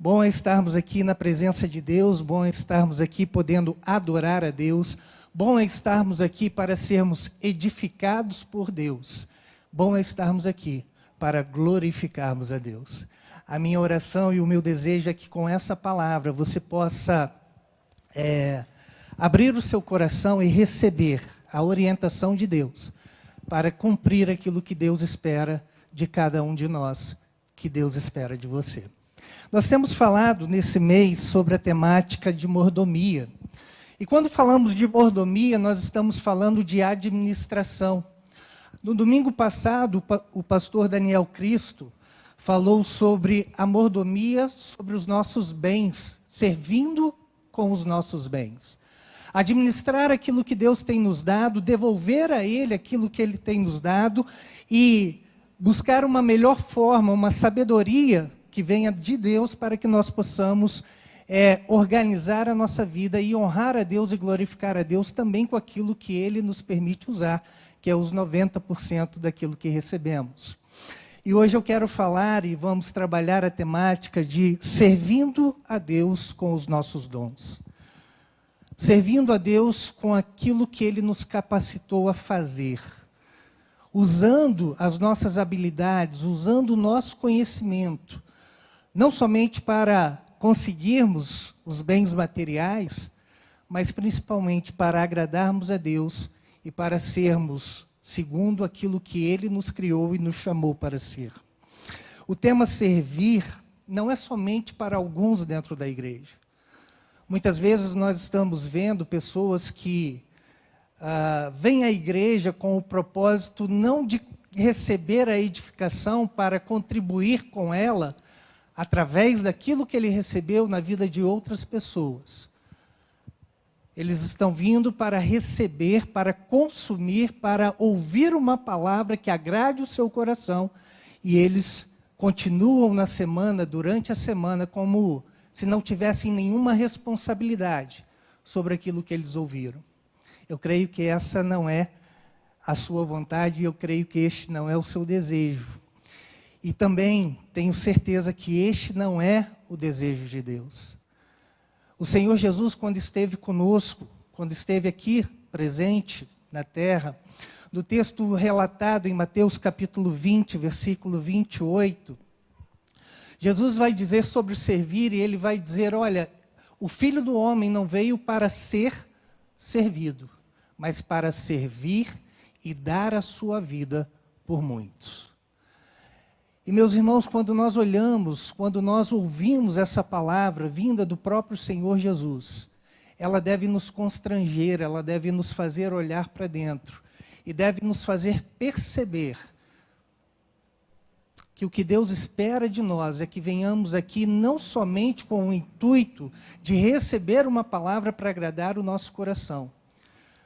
Bom é estarmos aqui na presença de Deus, bom é estarmos aqui podendo adorar a Deus, bom é estarmos aqui para sermos edificados por Deus, bom é estarmos aqui para glorificarmos a Deus. A minha oração e o meu desejo é que com essa palavra você possa abrir o seu coração e receber a orientação de Deus para cumprir aquilo que Deus espera de cada um de nós, que Deus espera de você. Nós temos falado nesse mês sobre a temática de mordomia. E quando falamos de mordomia, nós estamos falando de administração. No domingo passado, o pastor Daniel Cristo falou sobre a mordomia, sobre os nossos bens, servindo com os nossos bens. Administrar aquilo que Deus tem nos dado, devolver a Ele aquilo que Ele tem nos dado e buscar uma melhor forma, uma sabedoria que venha de Deus para que nós possamos organizar a nossa vida e honrar a Deus e glorificar a Deus também com aquilo que Ele nos permite usar, que é os 90% daquilo que recebemos. E hoje eu quero falar e vamos trabalhar a temática de servindo a Deus com os nossos dons. Servindo a Deus com aquilo que Ele nos capacitou a fazer. Usando as nossas habilidades, usando o nosso conhecimento, não somente para conseguirmos os bens materiais, mas principalmente para agradarmos a Deus e para sermos segundo aquilo que Ele nos criou e nos chamou para ser. O tema servir não é somente para alguns dentro da igreja. Muitas vezes nós estamos vendo pessoas que vêm à igreja com o propósito não de receber a edificação para contribuir com ela, através daquilo que ele recebeu na vida de outras pessoas. Eles estão vindo para receber, para consumir, para ouvir uma palavra que agrade o seu coração, e eles continuam na semana, durante a semana, como se não tivessem nenhuma responsabilidade sobre aquilo que eles ouviram. Eu creio que essa não é a sua vontade, e eu creio que este não é o seu desejo. E também tenho certeza que este não é o desejo de Deus. O Senhor Jesus, quando esteve conosco, quando esteve aqui presente na terra, no texto relatado em Mateus capítulo 20, versículo 28, Jesus vai dizer sobre servir, e Ele vai dizer, olha, o Filho do Homem não veio para ser servido, mas para servir e dar a sua vida por muitos. E meus irmãos, quando nós olhamos, quando nós ouvimos essa palavra vinda do próprio Senhor Jesus, ela deve nos constranger, ela deve nos fazer olhar para dentro e deve nos fazer perceber que o que Deus espera de nós é que venhamos aqui não somente com o intuito de receber uma palavra para agradar o nosso coração,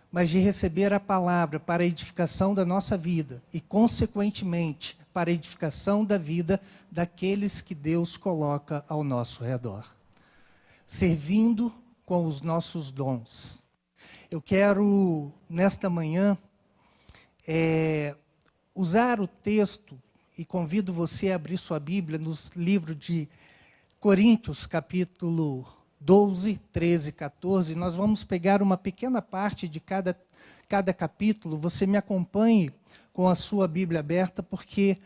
mas de receber a palavra para a edificação da nossa vida e, consequentemente, para a edificação da vida daqueles que Deus coloca ao nosso redor. Servindo com os nossos dons. Eu quero, nesta manhã, usar o texto, e convido você a abrir sua Bíblia no livro de Coríntios, capítulo 12, 13 e 14. Nós vamos pegar uma pequena parte de cada capítulo. Você me acompanhe com a sua Bíblia aberta, porque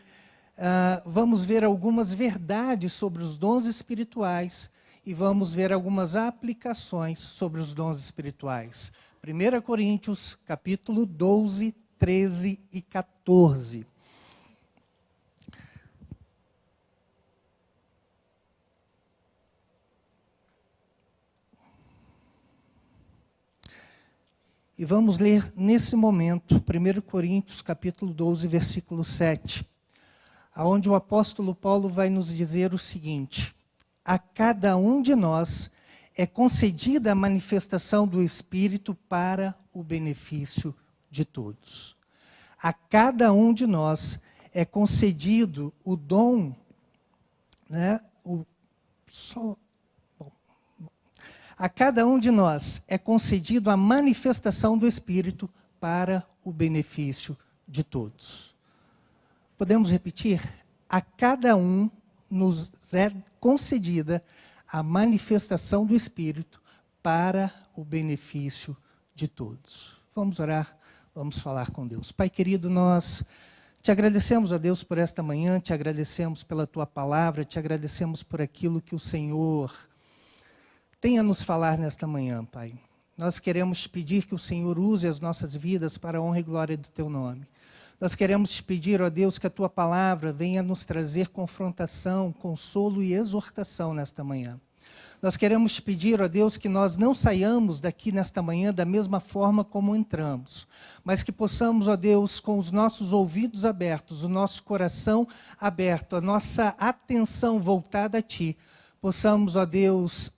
vamos ver algumas verdades sobre os dons espirituais e vamos ver algumas aplicações sobre os dons espirituais. 1 Coríntios, capítulo 12, 13 e 14. E vamos ler nesse momento, 1 Coríntios, capítulo 12, versículo 7, onde o apóstolo Paulo vai nos dizer o seguinte: a cada um de nós é concedida a manifestação do Espírito para o benefício de todos. A cada um de nós é concedido o dom, a cada um de nós é concedido a manifestação do Espírito para o benefício de todos. Podemos repetir? A cada um nos é concedida a manifestação do Espírito para o benefício de todos. Vamos orar, vamos falar com Deus. Pai querido, nós te agradecemos, ó Deus, por esta manhã, te agradecemos pela tua palavra, te agradecemos por aquilo que o Senhor tem a nos falar nesta manhã, Pai. Nós queremos te pedir que o Senhor use as nossas vidas para a honra e glória do teu nome. Nós queremos te pedir, ó Deus, que a tua palavra venha nos trazer confrontação, consolo e exortação nesta manhã. Nós queremos te pedir, ó Deus, que nós não saiamos daqui nesta manhã da mesma forma como entramos, mas que possamos, ó Deus, com os nossos ouvidos abertos, o nosso coração aberto, a nossa atenção voltada a Ti, possamos, ó Deus,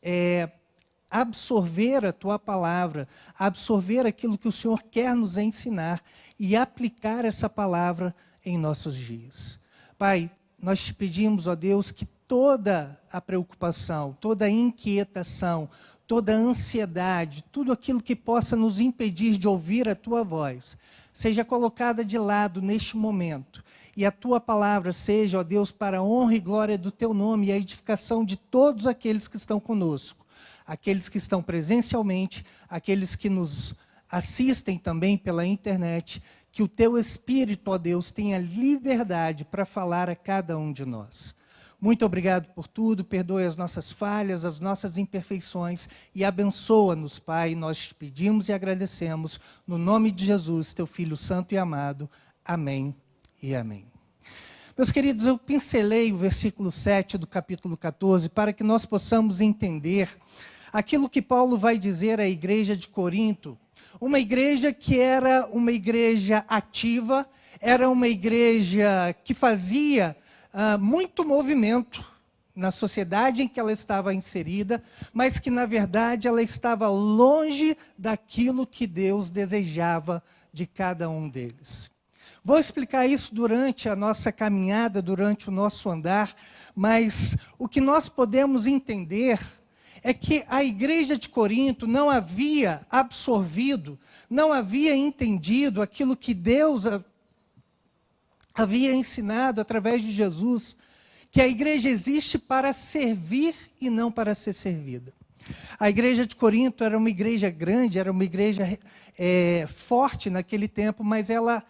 absorver a Tua palavra, absorver aquilo que o Senhor quer nos ensinar e aplicar essa palavra em nossos dias. Pai, nós te pedimos, ó Deus, que toda a preocupação, toda a inquietação, toda a ansiedade, tudo aquilo que possa nos impedir de ouvir a Tua voz, seja colocada de lado neste momento. E a Tua palavra seja, ó Deus, para a honra e glória do Teu nome e a edificação de todos aqueles que estão conosco. Aqueles que estão presencialmente, aqueles que nos assistem também pela internet, que o Teu Espírito, ó Deus, tenha liberdade para falar a cada um de nós. Muito obrigado por tudo, perdoe as nossas falhas, as nossas imperfeições e abençoa-nos, Pai, nós te pedimos e agradecemos, no nome de Jesus, Teu Filho Santo e amado. Amém e amém. Meus queridos, eu pincelei o versículo 7 do capítulo 14 para que nós possamos entender aquilo que Paulo vai dizer à igreja de Corinto, uma igreja que era uma igreja ativa, era uma igreja que fazia muito movimento na sociedade em que ela estava inserida, mas que, na verdade, ela estava longe daquilo que Deus desejava de cada um deles. Vou explicar isso durante a nossa caminhada, durante o nosso andar, mas o que nós podemos entender é que a igreja de Corinto não havia absorvido, não havia entendido aquilo que Deus havia ensinado através de Jesus, que a igreja existe para servir e não para ser servida. A igreja de Corinto era uma igreja grande, era uma igreja forte naquele tempo, mas ela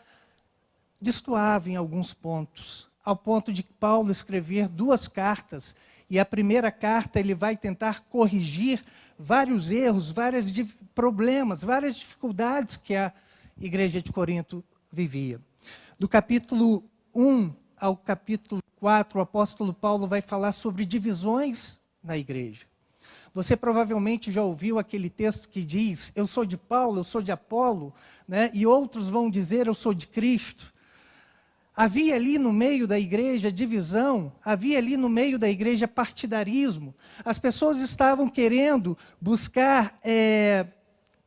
destoava em alguns pontos, ao ponto de Paulo escrever 2 cartas, e a primeira carta ele vai tentar corrigir vários erros, vários problemas, várias dificuldades que a igreja de Corinto vivia. Do capítulo 1 ao capítulo 4, o apóstolo Paulo vai falar sobre divisões na igreja. Você provavelmente já ouviu aquele texto que diz, eu sou de Paulo, eu sou de Apolo, né? E outros vão dizer, eu sou de Cristo. Havia ali no meio da igreja divisão, havia ali no meio da igreja partidarismo. As pessoas estavam querendo buscar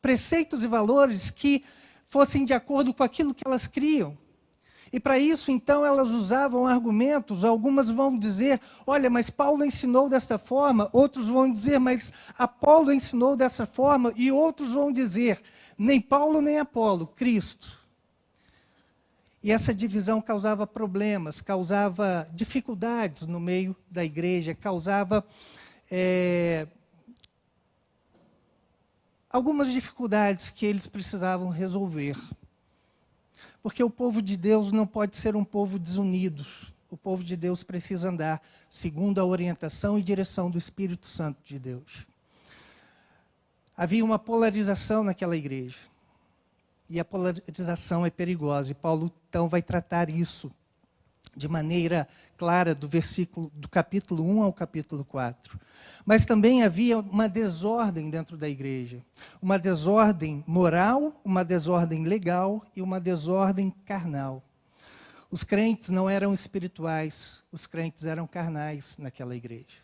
preceitos e valores que fossem de acordo com aquilo que elas criam. E para isso, então, elas usavam argumentos. Algumas vão dizer, olha, mas Paulo ensinou desta forma. Outros vão dizer, mas Apolo ensinou dessa forma. E outros vão dizer, nem Paulo nem Apolo, Cristo. E essa divisão causava problemas, causava dificuldades no meio da igreja, causava algumas dificuldades que eles precisavam resolver. Porque o povo de Deus não pode ser um povo desunido. O povo de Deus precisa andar segundo a orientação e direção do Espírito Santo de Deus. Havia uma polarização naquela igreja. E a polarização é perigosa. E Paulo, então, vai tratar isso de maneira clara do capítulo 1 ao capítulo 4. Mas também havia uma desordem dentro da igreja. Uma desordem moral, uma desordem legal e uma desordem carnal. Os crentes não eram espirituais, os crentes eram carnais naquela igreja.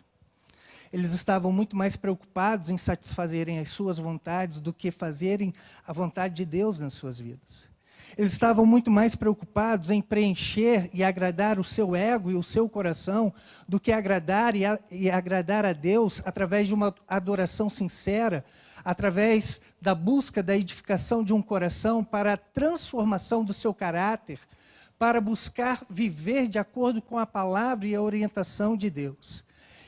Eles estavam muito mais preocupados em satisfazerem as suas vontades do que fazerem a vontade de Deus nas suas vidas. Eles estavam muito mais preocupados em preencher e agradar o seu ego e o seu coração do que agradar e agradar a Deus através de uma adoração sincera, através da busca da edificação de um coração para a transformação do seu caráter, para buscar viver de acordo com a palavra e a orientação de Deus.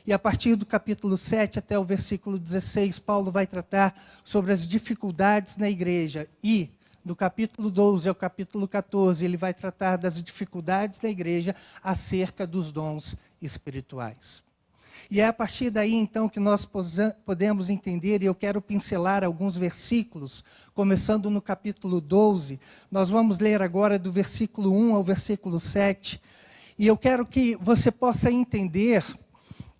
E a partir do capítulo 7 até o versículo 16, Paulo vai tratar sobre as dificuldades na igreja. E do capítulo 12 ao capítulo 14, ele vai tratar das dificuldades da igreja acerca dos dons espirituais. E é a partir daí, então, que nós podemos entender, e eu quero pincelar alguns versículos, começando no capítulo 12. Nós vamos ler agora do versículo 1 ao versículo 7. E eu quero que você possa entender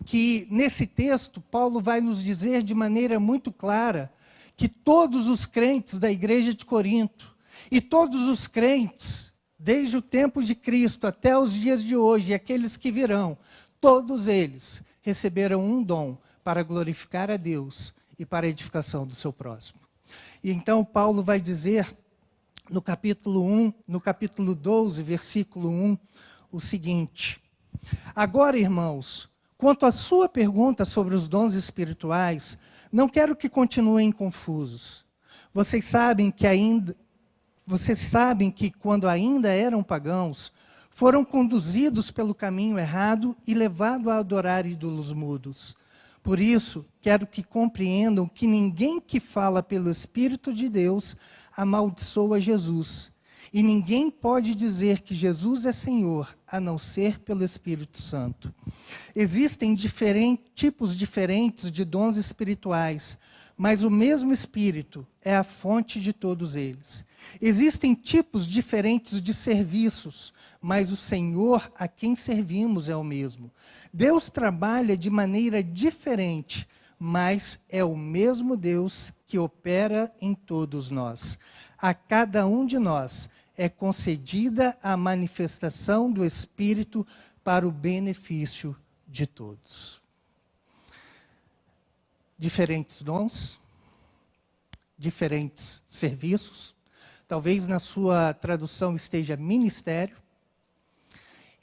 que, nesse texto, Paulo vai nos dizer de maneira muito clara que todos os crentes da igreja de Corinto, e todos os crentes, desde o tempo de Cristo até os dias de hoje, e aqueles que virão, todos eles receberam um dom para glorificar a Deus e para a edificação do seu próximo. E então Paulo vai dizer no capítulo 12, versículo 1, o seguinte: agora, irmãos, quanto à sua pergunta sobre os dons espirituais, não quero que continuem confusos. Vocês sabem que quando ainda eram pagãos, foram conduzidos pelo caminho errado e levados a adorar ídolos mudos. Por isso, quero que compreendam que ninguém que fala pelo Espírito de Deus amaldiçoa Jesus. E ninguém pode dizer que Jesus é Senhor, a não ser pelo Espírito Santo. Existem tipos diferentes de dons espirituais, mas o mesmo Espírito é a fonte de todos eles. Existem tipos diferentes de serviços, mas o Senhor a quem servimos é o mesmo. Deus trabalha de maneira diferente, mas é o mesmo Deus que opera em todos nós. A cada um de nós é concedida a manifestação do Espírito para o benefício de todos. Diferentes dons, diferentes serviços, talvez na sua tradução esteja ministério,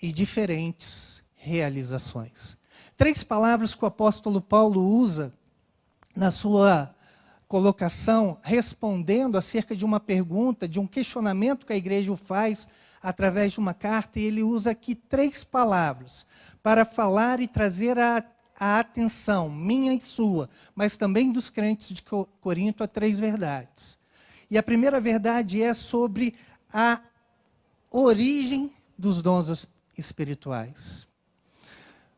e diferentes realizações. 3 palavras que o apóstolo Paulo usa na sua colocação, respondendo acerca de uma pergunta, de um questionamento que a igreja o faz através de uma carta, e ele usa aqui 3 palavras para falar e trazer a atenção, minha e sua, mas também dos crentes de Corinto, a 3 verdades. E a primeira verdade é sobre a origem dos dons espirituais.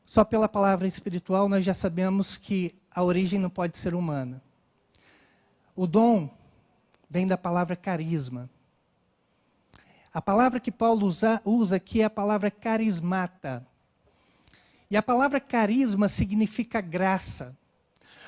Só pela palavra espiritual nós já sabemos que a origem não pode ser humana. O dom vem da palavra carisma. A palavra que Paulo usa aqui é a palavra carismata. E a palavra carisma significa graça.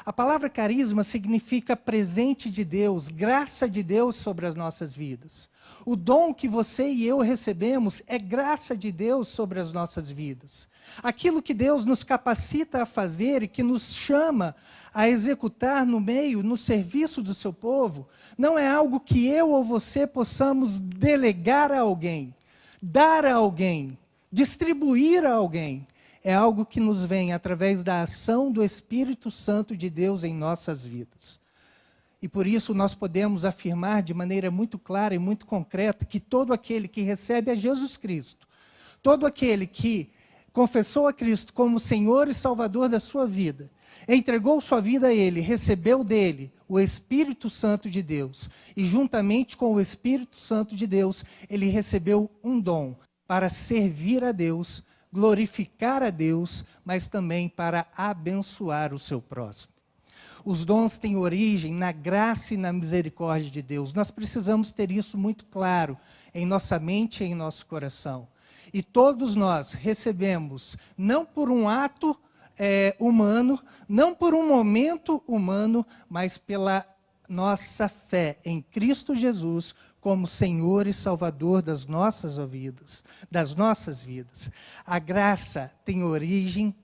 A palavra carisma significa presente de Deus, graça de Deus sobre as nossas vidas. O dom que você e eu recebemos é graça de Deus sobre as nossas vidas. Aquilo que Deus nos capacita a fazer e que nos chama a executar no serviço do seu povo, não é algo que eu ou você possamos delegar a alguém, dar a alguém, distribuir a alguém. É algo que nos vem através da ação do Espírito Santo de Deus em nossas vidas. E por isso nós podemos afirmar de maneira muito clara e muito concreta que todo aquele que recebe a Jesus Cristo, todo aquele que confessou a Cristo como Senhor e Salvador da sua vida, entregou sua vida a Ele, recebeu dele o Espírito Santo de Deus, e juntamente com o Espírito Santo de Deus, ele recebeu um dom para servir a Deus, glorificar a Deus, mas também para abençoar o seu próximo. Os dons têm origem na graça e na misericórdia de Deus. Nós precisamos ter isso muito claro em nossa mente e em nosso coração. E todos nós recebemos, não por um ato humano, não por um momento humano, mas pela nossa fé em Cristo Jesus, como Senhor e Salvador das nossas vidas. A graça tem origem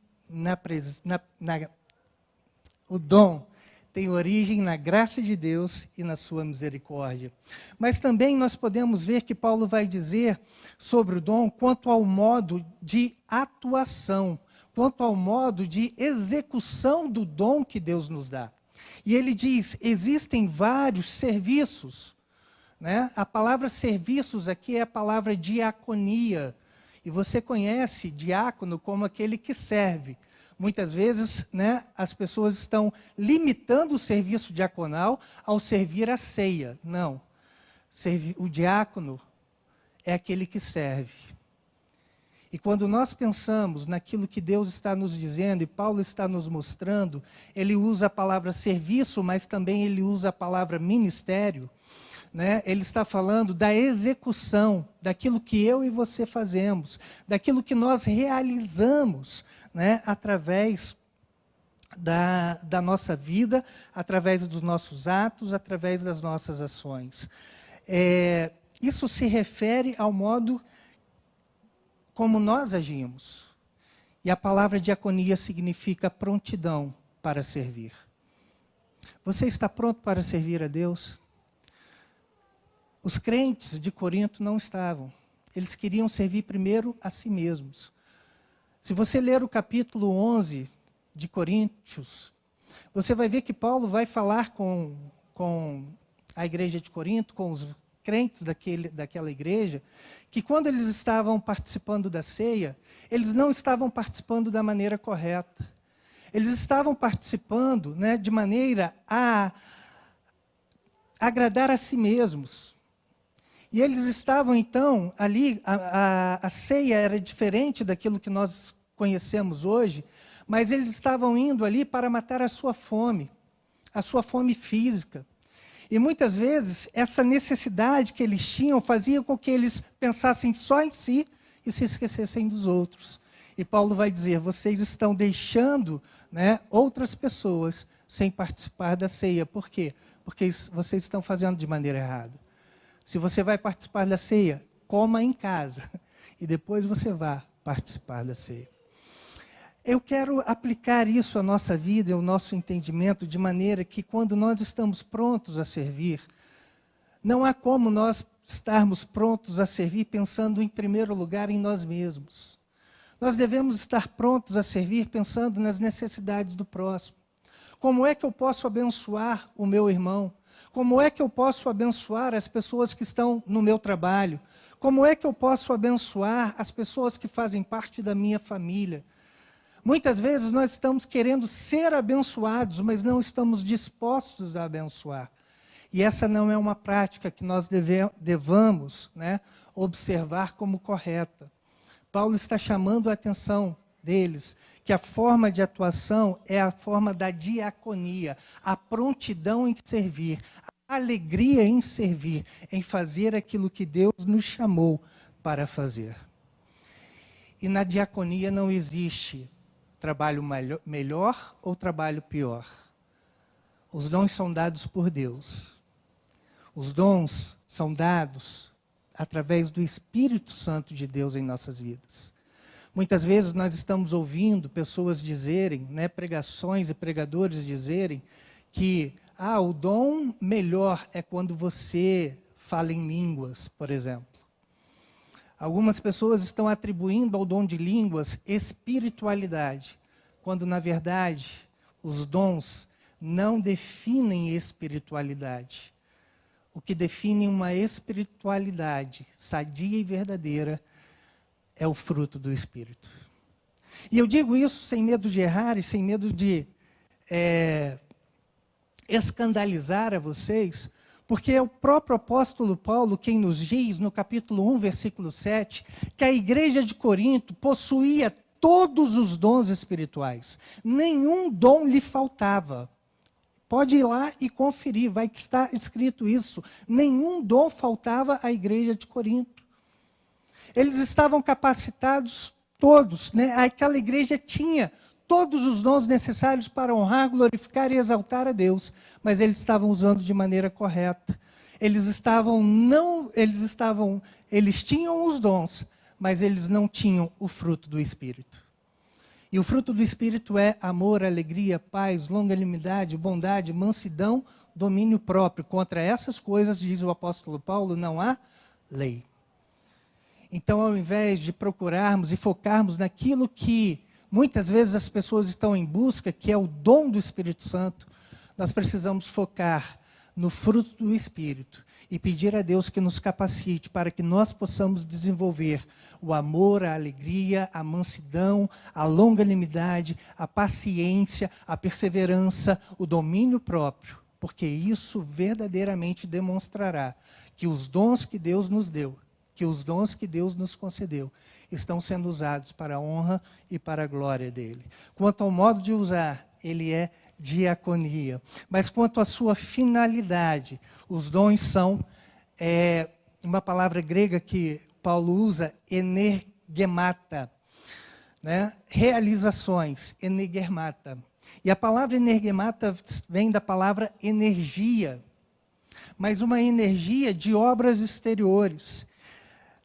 o dom tem origem na graça de Deus e na sua misericórdia. Mas também nós podemos ver que Paulo vai dizer sobre o dom quanto ao modo de atuação, quanto ao modo de execução do dom que Deus nos dá. E ele diz, existem vários serviços né? A palavra serviços aqui é a palavra diaconia. E você conhece diácono como aquele que serve. Muitas vezes, né, as pessoas estão limitando o serviço diaconal ao servir a ceia. Não. O diácono é aquele que serve. E quando nós pensamos naquilo que Deus está nos dizendo, e Paulo está nos mostrando, ele usa a palavra serviço, mas também ele usa a palavra ministério, né? Ele está falando da execução, daquilo que eu e você fazemos, daquilo que nós realizamos, né? Através da nossa vida, através dos nossos atos, através das nossas ações. Isso se refere ao modo como nós agimos. E a palavra diaconia significa prontidão para servir. Você está pronto para servir a Deus? Os crentes de Corinto não estavam. Eles queriam servir primeiro a si mesmos. Se você ler o capítulo 11 de Coríntios, você vai ver que Paulo vai falar com a igreja de Corinto, com os crentes daquela igreja, que quando eles estavam participando da ceia, eles não estavam participando da maneira correta. Eles estavam participando, né, de maneira a agradar a si mesmos. E eles estavam, então, ali, a ceia era diferente daquilo que nós conhecemos hoje, mas eles estavam indo ali para matar a sua fome física. E muitas vezes, essa necessidade que eles tinham fazia com que eles pensassem só em si e se esquecessem dos outros. E Paulo vai dizer, vocês estão deixando, né, outras pessoas sem participar da ceia. Por quê? Porque vocês estão fazendo de maneira errada. Se você vai participar da ceia, coma em casa. E depois você vá participar da ceia. Eu quero aplicar isso à nossa vida e ao nosso entendimento de maneira que quando nós estamos prontos a servir, não há como nós estarmos prontos a servir pensando em primeiro lugar em nós mesmos. Nós devemos estar prontos a servir pensando nas necessidades do próximo. Como é que eu posso abençoar o meu irmão? Como é que eu posso abençoar as pessoas que estão no meu trabalho? Como é que eu posso abençoar as pessoas que fazem parte da minha família? Muitas vezes nós estamos querendo ser abençoados, mas não estamos dispostos a abençoar. E essa não é uma prática que nós devamos, né, observar como correta. Paulo está chamando a atenção deles, que a forma de atuação é a forma da diaconia, a prontidão em servir, a alegria em servir, em fazer aquilo que Deus nos chamou para fazer. E na diaconia não existe trabalho melhor ou trabalho pior. Os dons são dados por Deus. Os dons são dados através do Espírito Santo de Deus em nossas vidas. Muitas vezes nós estamos ouvindo pessoas dizerem, né, pregações e pregadores dizerem que o dom melhor é quando você fala em línguas, por exemplo. Algumas pessoas estão atribuindo ao dom de línguas espiritualidade, quando, na verdade, os dons não definem espiritualidade. O que define uma espiritualidade sadia e verdadeira é o fruto do Espírito. E eu digo isso sem medo de errar e sem medo de escandalizar a vocês, porque é o próprio apóstolo Paulo quem nos diz, no capítulo 1, versículo 7, que a igreja de Corinto possuía todos os dons espirituais. Nenhum dom lhe faltava. Pode ir lá e conferir, vai estar escrito isso. Nenhum dom faltava à igreja de Corinto. Eles estavam capacitados todos, né? Aquela igreja tinha todos os dons necessários para honrar, glorificar e exaltar a Deus, mas eles estavam usando de maneira correta. Eles tinham os dons, mas eles não tinham o fruto do Espírito. E o fruto do Espírito é amor, alegria, paz, longanimidade, bondade, mansidão, domínio próprio. Contra essas coisas, diz o apóstolo Paulo, não há lei. Então, ao invés de procurarmos e focarmos naquilo que muitas vezes as pessoas estão em busca, que é o dom do Espírito Santo, nós precisamos focar no fruto do Espírito e pedir a Deus que nos capacite para que nós possamos desenvolver o amor, a alegria, a mansidão, a longanimidade, a paciência, a perseverança, o domínio próprio, porque isso verdadeiramente demonstrará que os dons que Deus nos deu, que os dons que Deus nos concedeu, estão sendo usados para a honra e para a glória dele. Quanto ao modo de usar, ele é diaconia. Mas quanto à sua finalidade, os dons são, uma palavra grega que Paulo usa, energemata, né? Realizações, energemata. E a palavra energemata vem da palavra energia, mas uma energia de obras exteriores.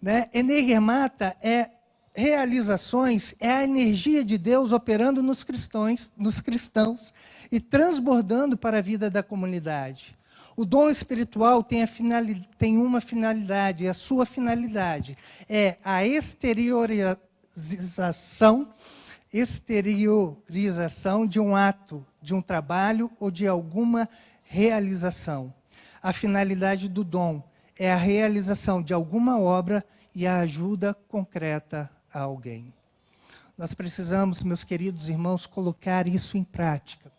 Né? Energemata é realizações, é a energia de Deus operando nos cristãos e transbordando para a vida da comunidade. O dom espiritual tem uma finalidade, e a sua finalidade é a exteriorização de um ato, de um trabalho ou de alguma realização. A finalidade do dom é a realização de alguma obra e a ajuda concreta a alguém. Nós precisamos, meus queridos irmãos, colocar isso em prática.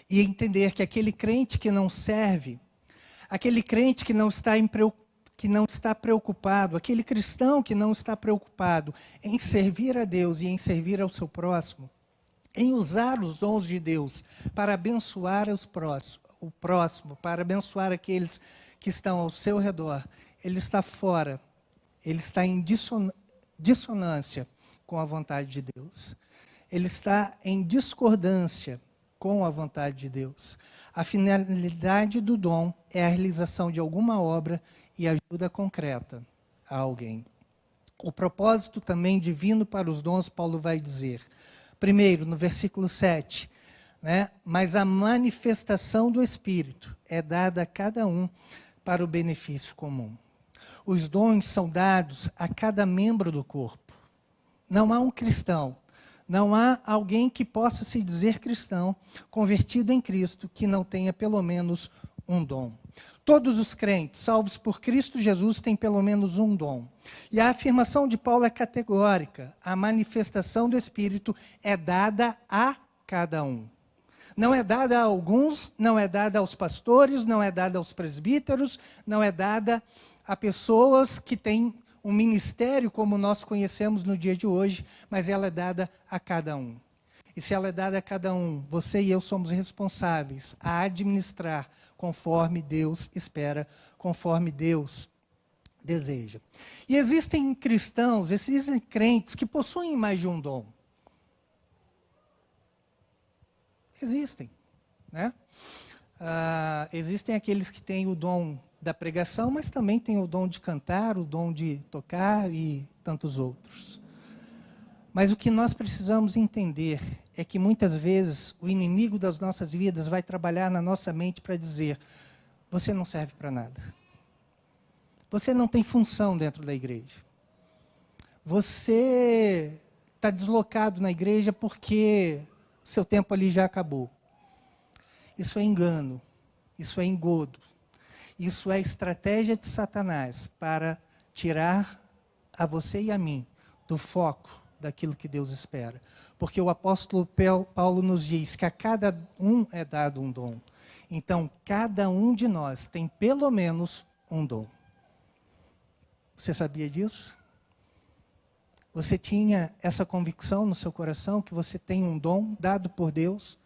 E entender que aquele crente que não serve, aquele crente que não está preocupado, aquele cristão que não está preocupado em servir a Deus e em servir ao seu próximo, em usar os dons de Deus para abençoar o próximo, para abençoar aqueles que estão ao seu redor, ele está fora, ele está em dissonância com a vontade de Deus. Ele está em discordância com a vontade de Deus. A finalidade do dom é a realização de alguma obra e ajuda concreta a alguém. O propósito também divino para os dons, Paulo vai dizer. Primeiro, no versículo 7, né? Mas a manifestação do Espírito é dada a cada um para o benefício comum. Os dons são dados a cada membro do corpo. Não há um cristão, não há alguém que possa se dizer cristão, convertido em Cristo, que não tenha pelo menos um dom. Todos os crentes, salvos por Cristo Jesus, têm pelo menos um dom. E a afirmação de Paulo é categórica. A manifestação do Espírito é dada a cada um. Não é dada a alguns, não é dada aos pastores, não é dada aos presbíteros, não é dada a pessoas que têm um ministério como nós conhecemos no dia de hoje, mas ela é dada a cada um. E se ela é dada a cada um, você e eu somos responsáveis a administrar conforme Deus espera, conforme Deus deseja. E existem cristãos, existem crentes que possuem mais de um dom. Existem, né? Existem aqueles que têm o dom da pregação, mas também têm o dom de cantar, o dom de tocar e tantos outros. Mas o que nós precisamos entender é que muitas vezes o inimigo das nossas vidas vai trabalhar na nossa mente para dizer: você não serve para nada. Você não tem função dentro da igreja. Você está deslocado na igreja porque seu tempo ali já acabou. Isso é engano, isso é engodo, isso é estratégia de Satanás para tirar a você e a mim do foco daquilo que Deus espera. Porque o apóstolo Paulo nos diz que a cada um é dado um dom. Então, cada um de nós tem pelo menos um dom. Você sabia disso? Você tinha essa convicção no seu coração que você tem um dom dado por Deus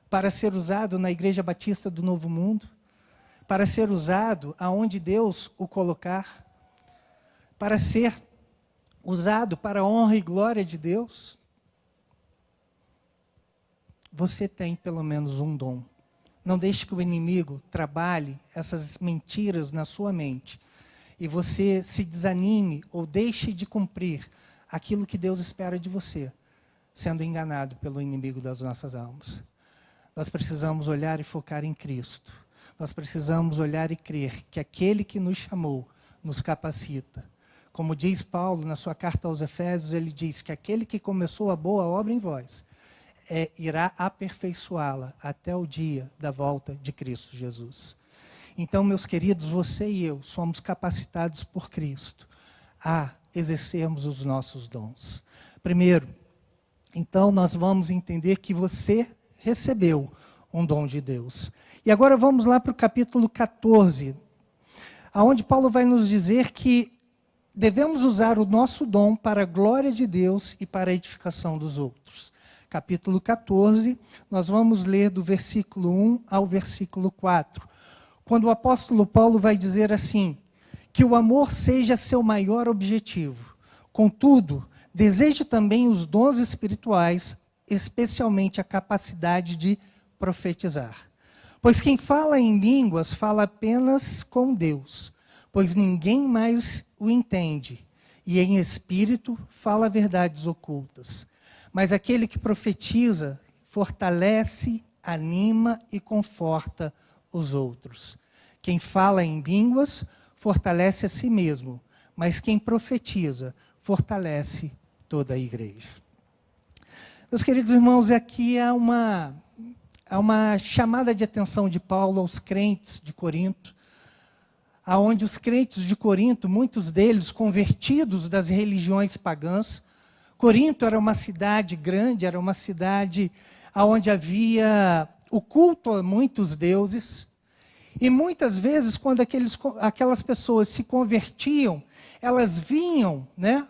para ser usado na Igreja Batista do Novo Mundo, para ser usado aonde Deus o colocar, para ser usado para a honra e glória de Deus? Você tem pelo menos um dom. Não deixe que o inimigo trabalhe essas mentiras na sua mente e você se desanime ou deixe de cumprir aquilo que Deus espera de você, sendo enganado pelo inimigo das nossas almas. Nós precisamos olhar e focar em Cristo. Nós precisamos olhar e crer que aquele que nos chamou nos capacita. Como diz Paulo na sua carta aos Efésios, ele diz que aquele que começou a boa obra em vós irá aperfeiçoá-la até o dia da volta de Cristo Jesus. Então, meus queridos, você e eu somos capacitados por Cristo a exercermos os nossos dons. Primeiro, então, nós vamos entender que você recebeu um dom de Deus. E agora vamos lá para o capítulo 14, onde Paulo vai nos dizer que devemos usar o nosso dom para a glória de Deus e para a edificação dos outros. Capítulo 14, nós vamos ler do versículo 1 ao versículo 4. Quando o apóstolo Paulo vai dizer assim, que o amor seja seu maior objetivo. Contudo, deseje também os dons espirituais, especialmente a capacidade de profetizar. Pois quem fala em línguas fala apenas com Deus, pois ninguém mais o entende, e em espírito fala verdades ocultas. Mas aquele que profetiza fortalece, anima e conforta os outros. Quem fala em línguas fortalece a si mesmo, mas quem profetiza fortalece toda a igreja. Meus queridos irmãos, aqui há uma chamada de atenção de Paulo aos crentes de Corinto, aonde os crentes de Corinto, muitos deles convertidos das religiões pagãs. Corinto era uma cidade grande, era uma cidade onde havia o culto a muitos deuses. E muitas vezes, quando aquelas pessoas se convertiam, elas vinham, né,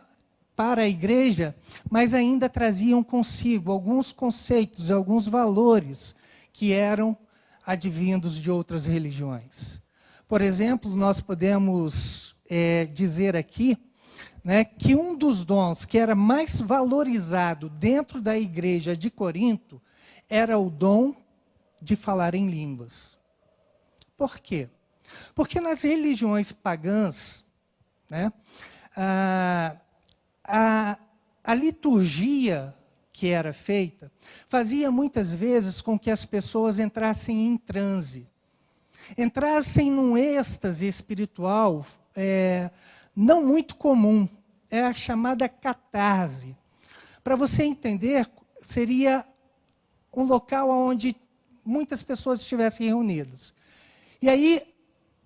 para a igreja, mas ainda traziam consigo alguns conceitos, alguns valores que eram advindos de outras religiões. Por exemplo, nós podemos dizer aqui, né, que um dos dons que era mais valorizado dentro da igreja de Corinto era o dom de falar em línguas. Por quê? Porque nas religiões pagãs, né, a liturgia que era feita fazia muitas vezes com que as pessoas entrassem em transe, entrassem num êxtase espiritual não muito comum, é a chamada catarse. Para você entender, seria um local onde muitas pessoas estivessem reunidas. E aí,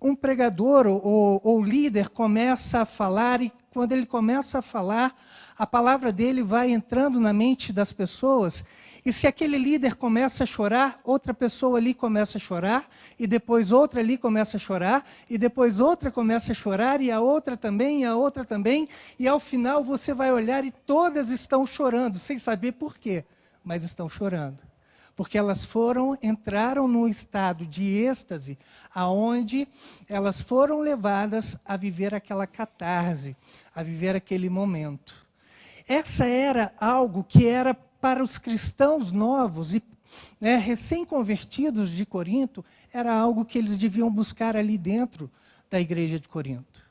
um pregador ou líder começa a falar, e quando ele começa a falar, a palavra dele vai entrando na mente das pessoas, e se aquele líder começa a chorar, outra pessoa ali começa a chorar, e depois outra ali começa a chorar, e depois outra começa a chorar, e a outra também, e a outra também, e ao final você vai olhar e todas estão chorando, sem saber por quê, mas estão chorando. Porque elas entraram num estado de êxtase, aonde elas foram levadas a viver aquela catarse, a viver aquele momento. Essa era algo que era para os cristãos novos e recém-convertidos de Corinto, era algo que eles deviam buscar ali dentro da igreja de Corinto.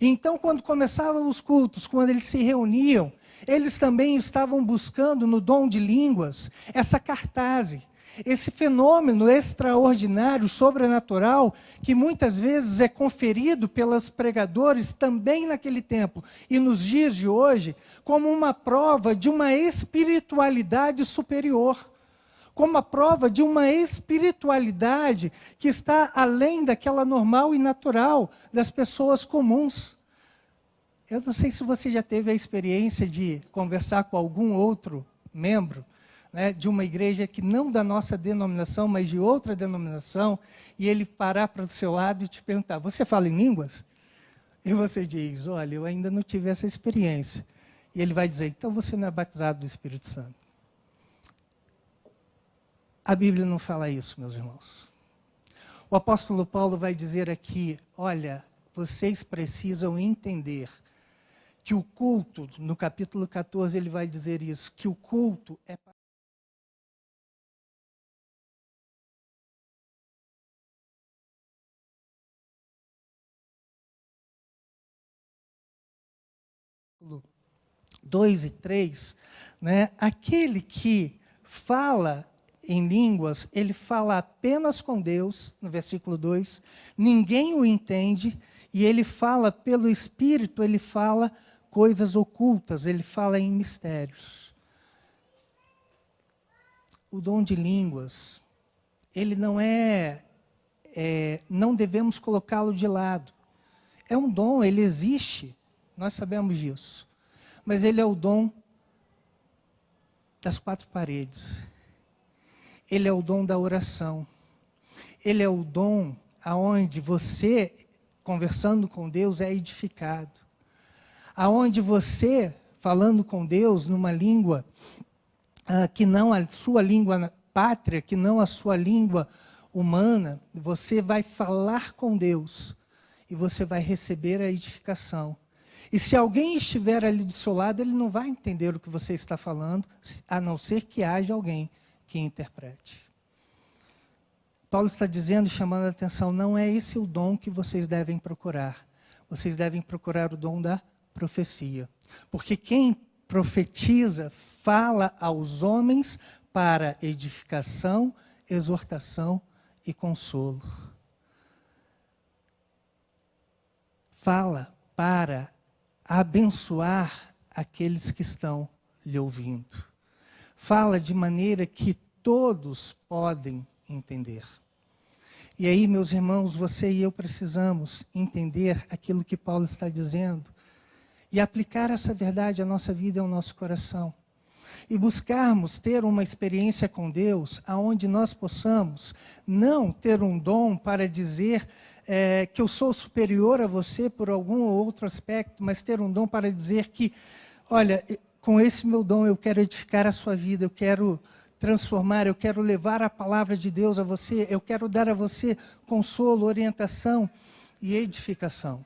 Então, quando começavam os cultos, quando eles se reuniam, eles também estavam buscando no dom de línguas essa catarse, esse fenômeno extraordinário, sobrenatural, que muitas vezes é conferido pelos pregadores também naquele tempo e nos dias de hoje, como uma prova de uma espiritualidade superior, como a prova de uma espiritualidade que está além daquela normal e natural das pessoas comuns. Eu não sei se você já teve a experiência de conversar com algum outro membro, né, de uma igreja que não da nossa denominação, mas de outra denominação, e ele parar para o seu lado e te perguntar, você fala em línguas? E você diz, olha, eu ainda não tive essa experiência. E ele vai dizer, então você não é batizado do Espírito Santo. A Bíblia não fala isso, meus irmãos. O apóstolo Paulo vai dizer aqui, olha, vocês precisam entender que o culto, no capítulo 14 ele vai dizer isso, que o culto é para capítulo 2 e 3, né? Aquele que fala em línguas, ele fala apenas com Deus, no versículo 2, ninguém o entende, e ele fala pelo Espírito, ele fala coisas ocultas, ele fala em mistérios. o dom de línguas, ele não devemos colocá-lo de lado. É um dom, ele existe, nós sabemos disso. Mas ele é o dom das quatro paredes. Ele é o dom da oração. Ele é o dom aonde você, conversando com Deus, é edificado. Aonde você, falando com Deus numa língua que não a sua língua pátria, que não a sua língua humana, você vai falar com Deus e você vai receber a edificação. E se alguém estiver ali do seu lado, ele não vai entender o que você está falando, a não ser que haja alguém que interprete. Paulo está dizendo, chamando a atenção, não é esse o dom que vocês devem procurar. Vocês devem procurar o dom da profecia. Porque quem profetiza fala aos homens para edificação, exortação e consolo. Fala para abençoar aqueles que estão lhe ouvindo. Fala de maneira que todos podem entender. E aí, meus irmãos, você e eu precisamos entender aquilo que Paulo está dizendo e aplicar essa verdade à nossa vida e ao nosso coração. E buscarmos ter uma experiência com Deus aonde nós possamos não ter um dom para dizer que eu sou superior a você por algum ou outro aspecto, mas ter um dom para dizer que, olha, com esse meu dom eu quero edificar a sua vida, eu quero transformar, eu quero levar a palavra de Deus a você, eu quero dar a você consolo, orientação e edificação.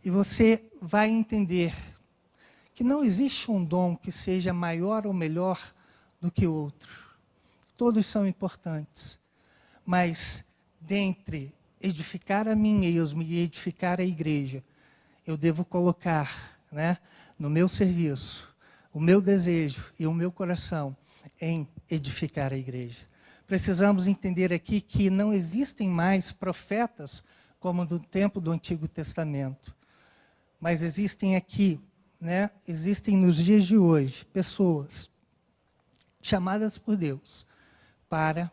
E você vai entender que não existe um dom que seja maior ou melhor do que o outro. Todos são importantes, mas dentre edificar a mim mesmo e edificar a igreja, eu devo colocar, no meu serviço, o meu desejo e o meu coração em edificar a igreja. Precisamos entender aqui que não existem mais profetas como no tempo do Antigo Testamento, mas existem aqui, existem nos dias de hoje pessoas chamadas por Deus para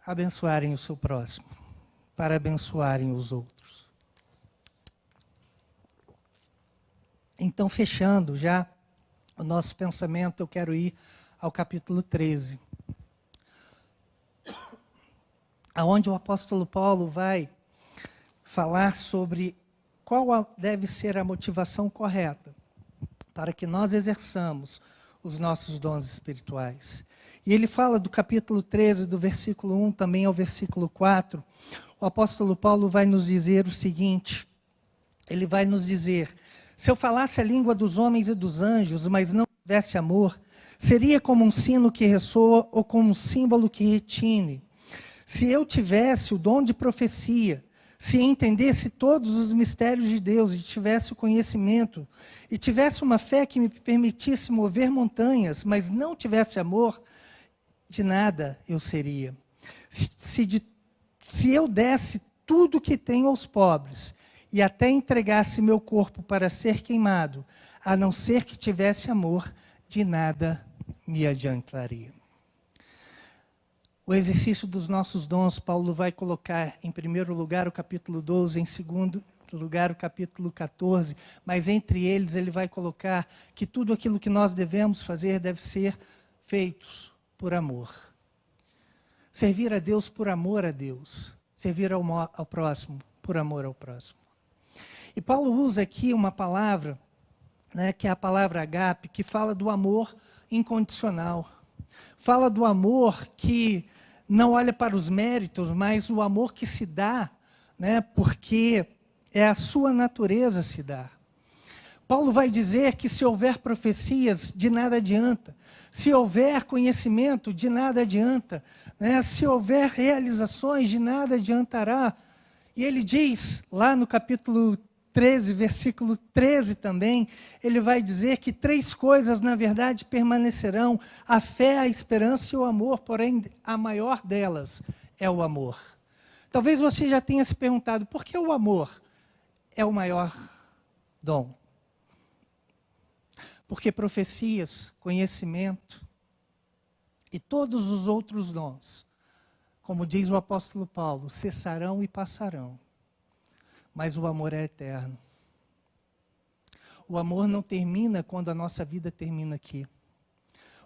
abençoarem o seu próximo, para abençoarem os outros. Então, fechando já o nosso pensamento, eu quero ir ao capítulo 13, aonde o apóstolo Paulo vai falar sobre qual deve ser a motivação correta para que nós exerçamos os nossos dons espirituais. E ele fala do capítulo 13, do versículo 1 também ao versículo 4, o apóstolo Paulo vai nos dizer o seguinte, ele vai nos dizer, se eu falasse a língua dos homens e dos anjos, mas não tivesse amor, seria como um sino que ressoa ou como um símbolo que retine. Se eu tivesse o dom de profecia, se entendesse todos os mistérios de Deus e tivesse o conhecimento, e tivesse uma fé que me permitisse mover montanhas, mas não tivesse amor, de nada eu seria. Se eu desse tudo o que tenho aos pobres, e até entregasse meu corpo para ser queimado, a não ser que tivesse amor, de nada me adiantaria. O exercício dos nossos dons, Paulo vai colocar em primeiro lugar o capítulo 12, em segundo lugar o capítulo 14, mas entre eles ele vai colocar que tudo aquilo que nós devemos fazer deve ser feitos por amor. Servir a Deus por amor a Deus, servir ao próximo por amor ao próximo. E Paulo usa aqui uma palavra, que é a palavra agape, que fala do amor incondicional. Fala do amor que não olha para os méritos, mas o amor que se dá, porque é a sua natureza se dar. Paulo vai dizer que se houver profecias, de nada adianta. Se houver conhecimento, de nada adianta. Se houver realizações, de nada adiantará. E ele diz, lá no capítulo 13, versículo 13 também, ele vai dizer que 3 coisas, na verdade, permanecerão: a fé, a esperança e o amor, porém, a maior delas é o amor. Talvez você já tenha se perguntado, por que o amor é o maior dom? Porque profecias, conhecimento, E todos os outros dons, como diz o apóstolo Paulo, cessarão e passarão. Mas o amor é eterno. O amor não termina quando a nossa vida termina aqui.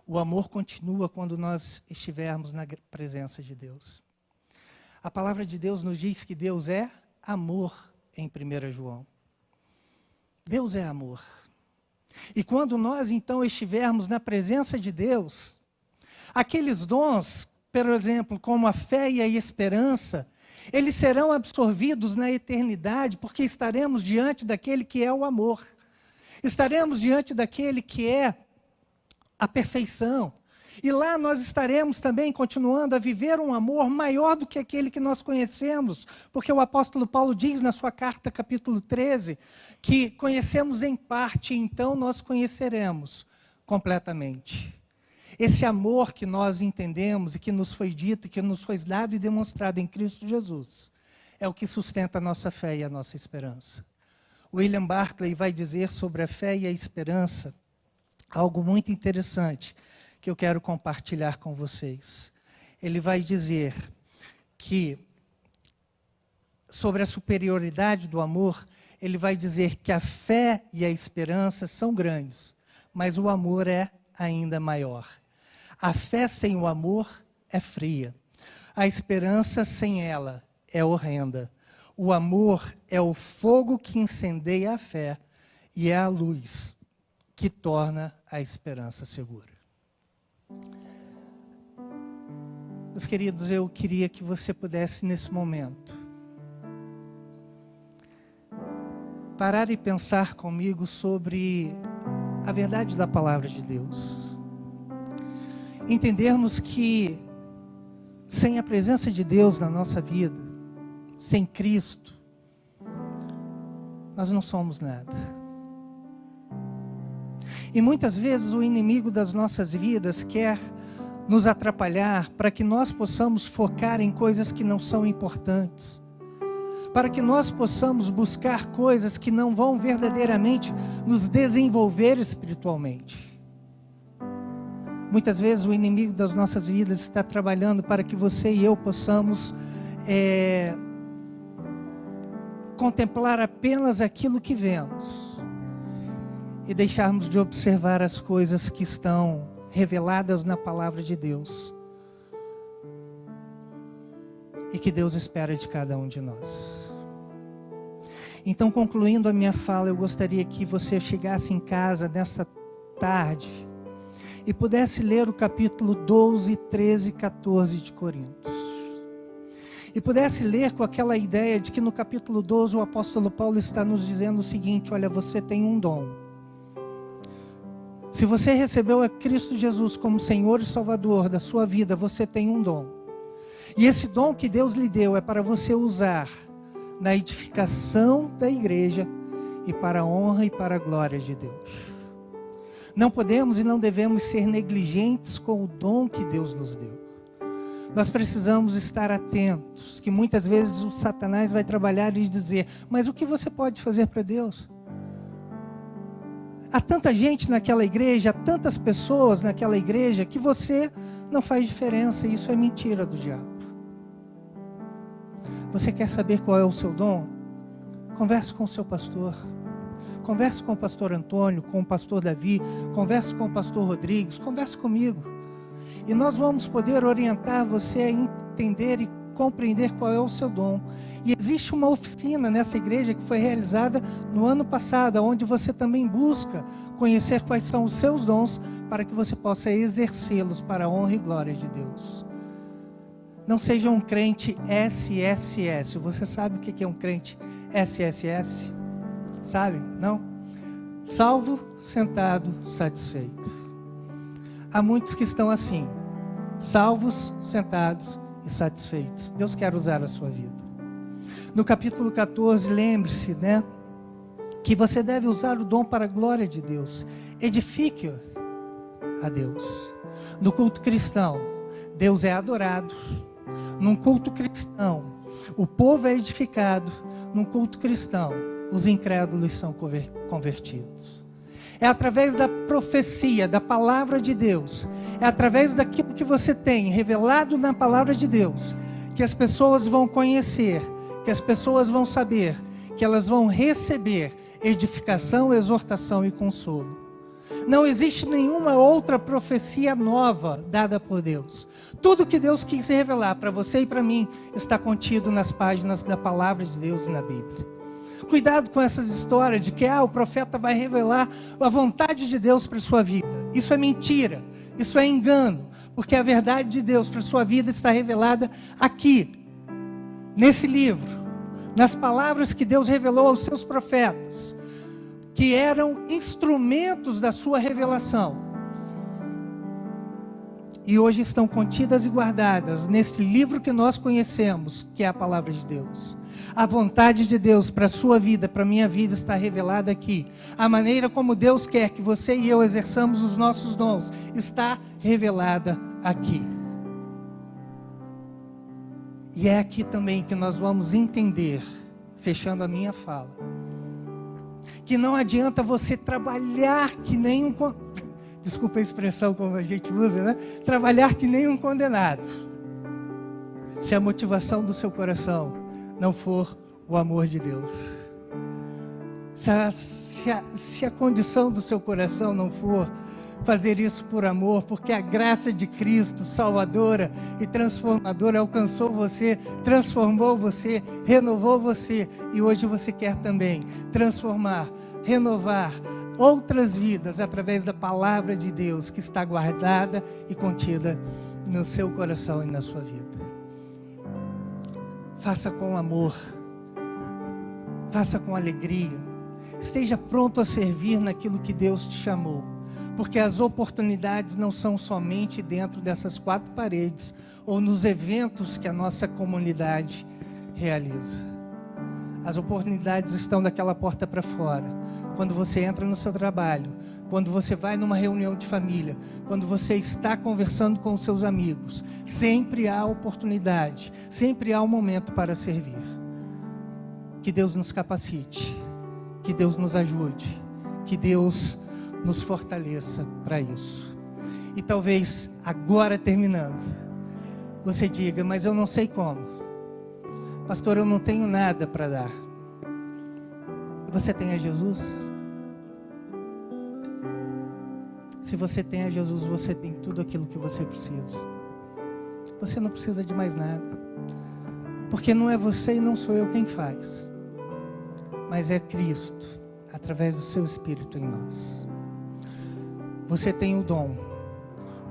O amor continua quando nós estivermos na presença de Deus. A palavra de Deus nos diz que Deus é amor em 1 João. Deus é amor. E quando nós então estivermos na presença de Deus, aqueles dons, por exemplo, como a fé e a esperança, eles serão absorvidos na eternidade, porque estaremos diante daquele que é o amor. Estaremos diante daquele que é a perfeição. E lá nós estaremos também continuando a viver um amor maior do que aquele que nós conhecemos, porque o apóstolo Paulo diz na sua carta, capítulo 13, que conhecemos em parte, então nós conheceremos completamente. Esse amor que nós entendemos e que nos foi dito, que nos foi dado e demonstrado em Cristo Jesus, é o que sustenta a nossa fé e a nossa esperança. William Barclay vai dizer sobre a fé e a esperança algo muito interessante que eu quero compartilhar com vocês. Ele vai dizer que, sobre a superioridade do amor, ele vai dizer que a fé e a esperança são grandes, mas o amor é ainda maior. A fé sem o amor é fria. A esperança sem ela é horrenda. O amor é o fogo que incendeia a fé e é a luz que torna a esperança segura. Meus queridos, eu queria que você pudesse, nesse momento, parar e pensar comigo sobre a verdade da palavra de Deus. Entendermos que, sem a presença de Deus na nossa vida, sem Cristo, nós não somos nada. E muitas vezes o inimigo das nossas vidas quer nos atrapalhar para que nós possamos focar em coisas que não são importantes, para que nós possamos buscar coisas que não vão verdadeiramente nos desenvolver espiritualmente. Muitas vezes o inimigo das nossas vidas está trabalhando para que você e eu possamos contemplar apenas aquilo que vemos e deixarmos de observar as coisas que estão reveladas na palavra de Deus e que Deus espera de cada um de nós. Então, concluindo a minha fala, eu gostaria que você chegasse em casa nessa tarde e pudesse ler o capítulo 12, 13 e 14 de Coríntios. E pudesse ler com aquela ideia de que no capítulo 12 o apóstolo Paulo está nos dizendo o seguinte: olha, você tem um dom. Se você recebeu a Cristo Jesus como Senhor e Salvador da sua vida, você tem um dom. E esse dom que Deus lhe deu é para você usar na edificação da igreja e para a honra e para a glória de Deus. Não podemos e não devemos ser negligentes com o dom que Deus nos deu. Nós precisamos estar atentos, que muitas vezes o Satanás vai trabalhar e dizer: mas o que você pode fazer para Deus? Há tanta gente naquela igreja, há tantas pessoas naquela igreja, que você não faz diferença. Isso é mentira do diabo. Você quer saber qual é o seu dom? Converse com o seu pastor. Converse com o pastor Antônio, com o pastor Davi, converse com o pastor Rodrigues, converse comigo. E nós vamos poder orientar você a entender e compreender qual é o seu dom. E existe uma oficina nessa igreja que foi realizada no ano passado, onde você também busca conhecer quais são os seus dons, para que você possa exercê-los para a honra e glória de Deus. Não seja um crente SSS. Você sabe o que é um crente SSS? Sabe? Não? Salvo, sentado, satisfeito. Há muitos que estão assim, salvos, sentados e satisfeitos. Deus quer usar a sua vida. No capítulo 14, lembre-se, que você deve usar o dom para a glória de Deus. Edifique a Deus. No culto cristão, Deus é adorado. Num culto cristão, o povo é edificado. Num culto cristão, os incrédulos são convertidos. É através da profecia, da palavra de Deus. É através daquilo que você tem revelado na palavra de Deus, que as pessoas vão conhecer, que as pessoas vão saber, que elas vão receber edificação, exortação e consolo. Não existe nenhuma outra profecia nova dada por Deus. Tudo que Deus quis revelar para você e para mim está contido nas páginas da palavra de Deus e na Bíblia. Cuidado com essas histórias de que o profeta vai revelar a vontade de Deus para a sua vida. Isso é mentira, isso é engano, porque a verdade de Deus para a sua vida está revelada aqui, nesse livro, nas palavras que Deus revelou aos seus profetas, que eram instrumentos da sua revelação. E hoje estão contidas e guardadas nesse livro que nós conhecemos, que é a palavra de Deus. A vontade de Deus para a sua vida, para a minha vida, está revelada aqui. A maneira como Deus quer que você e eu exerçamos os nossos dons está revelada aqui. E é aqui também que nós vamos entender, fechando a minha fala, que não adianta você trabalhar que nem um... Desculpa a expressão como a gente usa, né? Trabalhar que nem um condenado, se a motivação do seu coração não for o amor de Deus. Se a condição do seu coração não for fazer isso por amor, porque a graça de Cristo, salvadora e transformadora, alcançou você, transformou você, renovou você, e hoje você quer também transformar, renovar outras vidas através da palavra de Deus que está guardada e contida no seu coração e na sua vida. Faça com amor, faça com alegria, esteja pronto a servir naquilo que Deus te chamou, porque as oportunidades não são somente dentro dessas quatro paredes ou nos eventos que a nossa comunidade realiza. As oportunidades estão daquela porta para fora. Quando você entra no seu trabalho, quando você vai numa reunião de família, quando você está conversando com os seus amigos, sempre há oportunidade, sempre há um momento para servir. Que Deus nos capacite, que Deus nos ajude, que Deus nos fortaleça para isso. E talvez agora terminando, você diga, mas eu não sei como. Pastor, eu não tenho nada para dar. Você tem a Jesus? Se você tem a Jesus, você tem tudo aquilo que você precisa. Você não precisa de mais nada. Porque não é você e não sou eu quem faz. Mas é Cristo, através do seu Espírito em nós. Você tem o dom.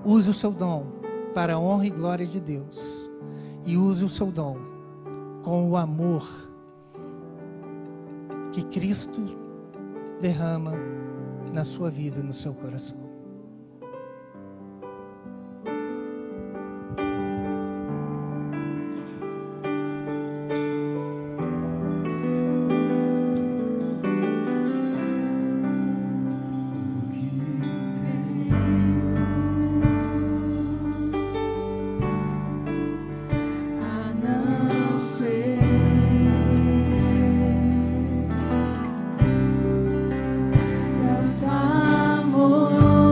Use o seu dom para a honra e glória de Deus. E use o seu dom com o amor que Cristo derrama na sua vida e no seu coração. Tanto amor.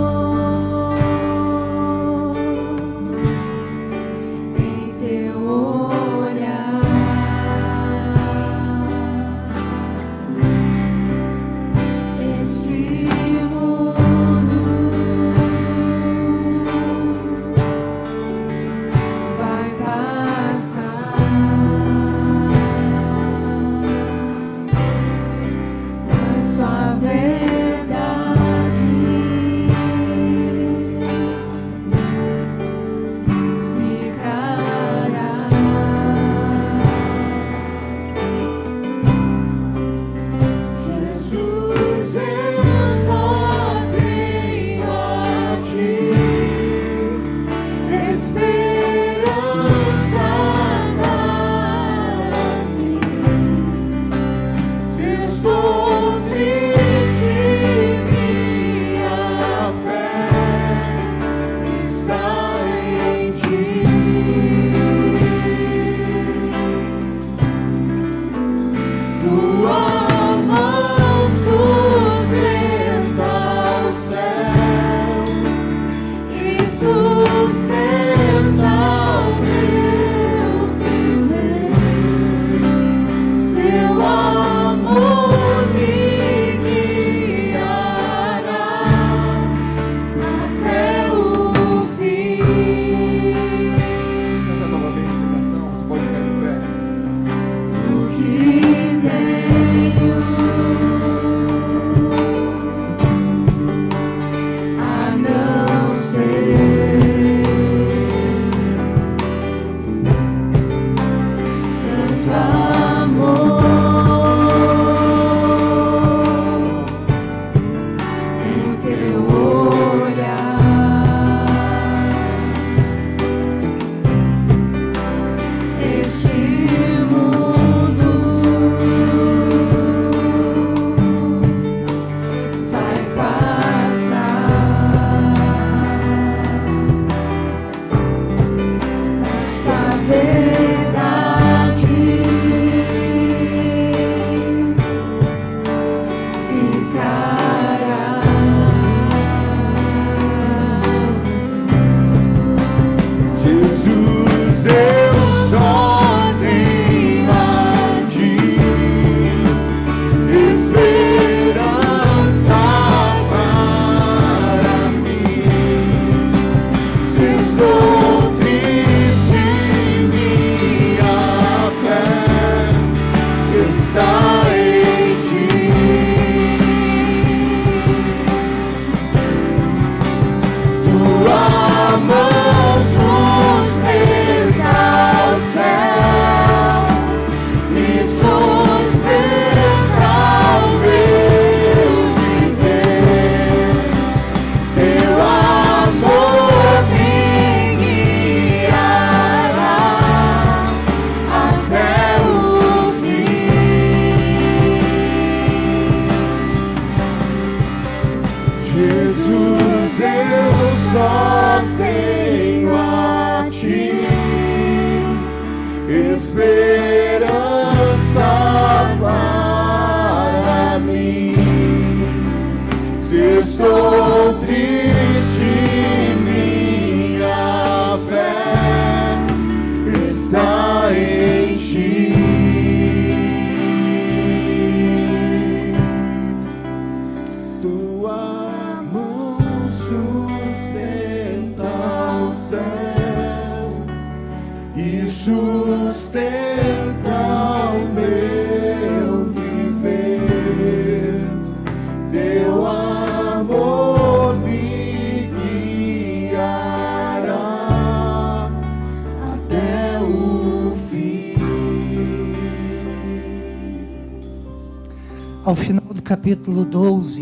Ao final do capítulo 12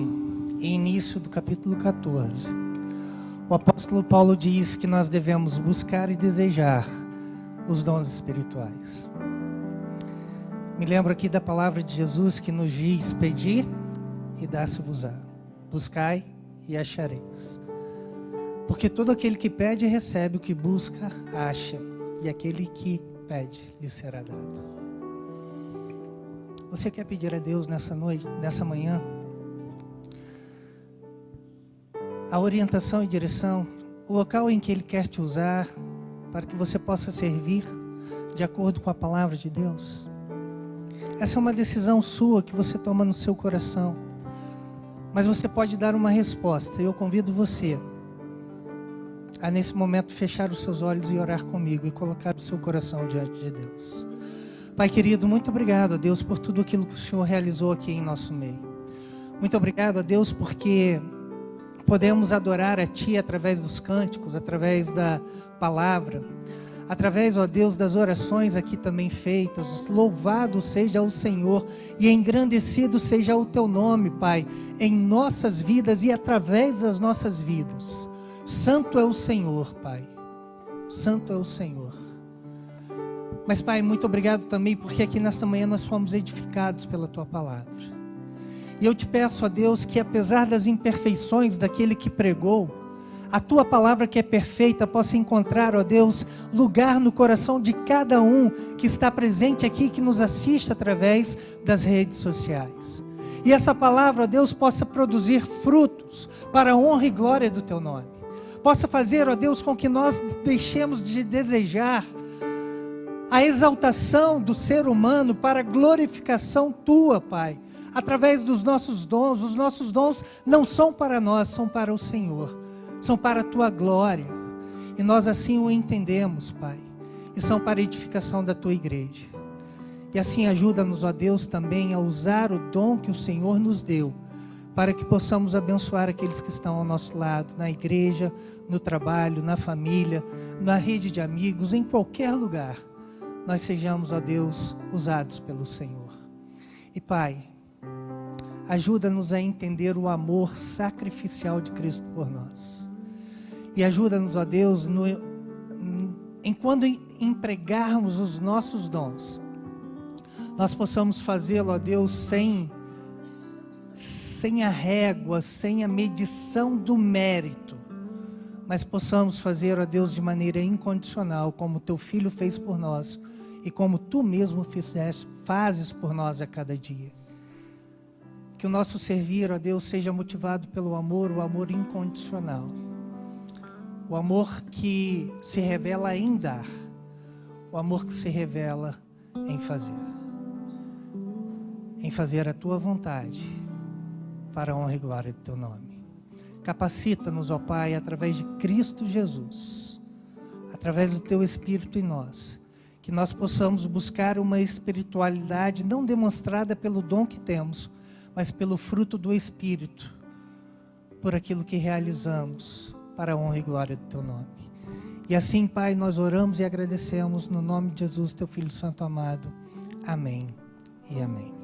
e início do capítulo 14, o apóstolo Paulo diz que nós devemos buscar e desejar os dons espirituais. Me lembro aqui da palavra de Jesus que nos diz: pedi e dá-se-vos-á, buscai e achareis. Porque todo aquele que pede recebe, o que busca acha, e aquele que pede lhe será dado. Você quer pedir a Deus nessa noite, nessa manhã, a orientação e direção, o local em que Ele quer te usar, para que você possa servir de acordo com a palavra de Deus? Essa é uma decisão sua que você toma no seu coração, mas você pode dar uma resposta. Eu convido você a nesse momento fechar os seus olhos e orar comigo e colocar o seu coração diante de Deus. Pai querido, muito obrigado a Deus por tudo aquilo que o Senhor realizou aqui em nosso meio. Muito obrigado a Deus porque podemos adorar a Ti através dos cânticos, através da palavra, através, ó Deus, das orações aqui também feitas. Louvado seja o Senhor e engrandecido seja o Teu nome, Pai, em nossas vidas e através das nossas vidas. Santo é o Senhor, Pai. Santo é o Senhor. Mas, Pai, muito obrigado também, porque aqui nesta manhã nós fomos edificados pela Tua palavra. E eu te peço, ó Deus, que apesar das imperfeições daquele que pregou, a Tua palavra que é perfeita possa encontrar, ó Deus, lugar no coração de cada um que está presente aqui, que nos assiste através das redes sociais. E essa palavra, ó Deus, possa produzir frutos para a honra e glória do Teu nome. possa fazer, ó Deus, com que nós deixemos de desejar a exaltação do ser humano para a glorificação Tua, Pai, através dos nossos dons. Os nossos dons não são para nós, são para o Senhor, são para a Tua glória, e nós assim o entendemos, Pai, e são para a edificação da Tua igreja. E assim ajuda-nos, ó Deus, também a usar o dom que o Senhor nos deu, para que possamos abençoar aqueles que estão ao nosso lado, na igreja, no trabalho, na família, na rede de amigos, em qualquer lugar. Nós sejamos, ó Deus, usados pelo Senhor. E Pai, ajuda-nos a entender o amor sacrificial de Cristo por nós. E ajuda-nos, ó Deus, enquanto empregarmos os nossos dons, nós possamos fazê-lo, ó Deus, sem a régua, sem a medição do mérito, mas possamos fazer, ó Deus, de maneira incondicional, como Teu Filho fez por nós, e como Tu mesmo fazes por nós a cada dia. Que o nosso servir, ó Deus, seja motivado pelo amor, o amor incondicional, o amor que se revela em dar, o amor que se revela em fazer a Tua vontade, para a honra e glória do Teu nome. Capacita-nos, ó Pai, através de Cristo Jesus, através do Teu Espírito em nós, que nós possamos buscar uma espiritualidade não demonstrada pelo dom que temos, mas pelo fruto do Espírito, por aquilo que realizamos, para a honra e glória do Teu nome. E assim, Pai, nós oramos e agradecemos no nome de Jesus, Teu Filho Santo amado. Amém e amém.